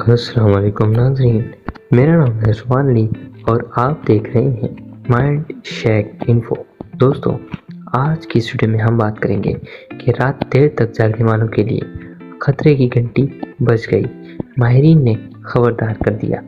السلام علیکم ناظرین، میرا نام ہے سبحان علی اور آپ دیکھ رہے ہیں مائنڈ شیک انفو۔ دوستوں، آج کی اس ویڈیو میں ہم بات کریں گے کہ رات دیر تک جاگنے والوں کے لیے خطرے کی گھنٹی بج گئی، ماہرین نے خبردار کر دیا۔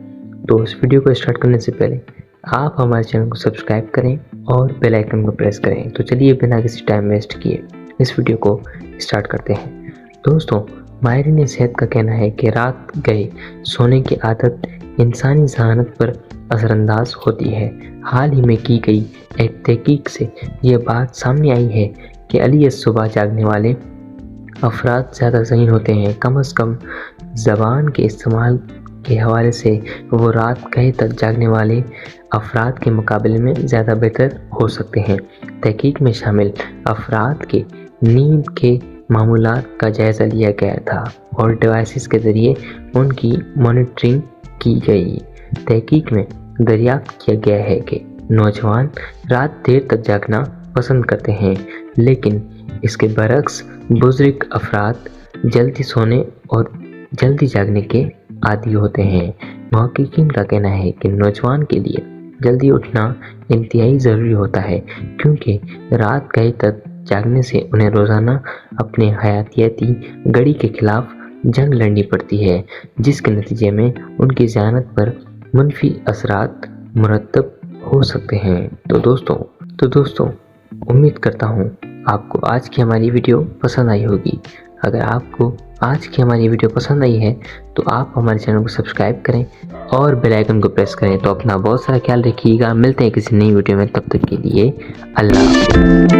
تو اس ویڈیو کو اسٹارٹ کرنے سے پہلے آپ ہمارے چینل کو سبسکرائب کریں اور بیل آئیکن کو پریس کریں۔ تو چلیے بنا کسی ٹائم ویسٹ کیے اس ویڈیو کو اسٹارٹ کرتے ہیں۔ دوستوں، ماہرین صحت کا کہنا ہے کہ رات گئے سونے کی عادت انسانی ذہانت پر اثر انداز ہوتی ہے۔ حال ہی میں کی گئی ایک تحقیق سے یہ بات سامنے آئی ہے کہ الیت صبح جاگنے والے افراد زیادہ ذہین ہوتے ہیں۔ کم از کم زبان کے استعمال کے حوالے سے وہ رات گئے تک جاگنے والے افراد کے مقابلے میں زیادہ بہتر ہو سکتے ہیں۔ تحقیق میں شامل افراد کے نیند کے معمولات کا جائزہ لیا گیا تھا اور ڈیوائسز کے ذریعے ان کی مانیٹرنگ کی گئی۔ تحقیق میں دریافت کیا گیا ہے کہ نوجوان رات دیر تک جاگنا پسند کرتے ہیں، لیکن اس کے برعکس بزرگ افراد جلدی سونے اور جلدی جاگنے کے عادی ہوتے ہیں۔ محققین کا کہنا ہے کہ نوجوان کے لیے جلدی اٹھنا انتہائی ضروری ہوتا ہے، کیونکہ رات گئے تک جاگنے سے انہیں روزانہ اپنے حیاتیاتی گھڑی کے خلاف جنگ لڑنی پڑتی ہے، جس کے نتیجے میں ان کی ذہانت پر منفی اثرات مرتب ہو سکتے ہیں۔ تو دوستوں امید کرتا ہوں آپ کو آج کی ہماری ویڈیو پسند آئی ہوگی۔ اگر آپ کو آج کی ہماری ویڈیو پسند آئی ہے تو آپ ہمارے چینل کو سبسکرائب کریں اور بیل آئیکن کو پریس کریں۔ تو اپنا بہت سارا خیال رکھیے گا، ملتے ہیں کسی نئی ویڈیو میں، تب تک کے لیے اللہ حافظ۔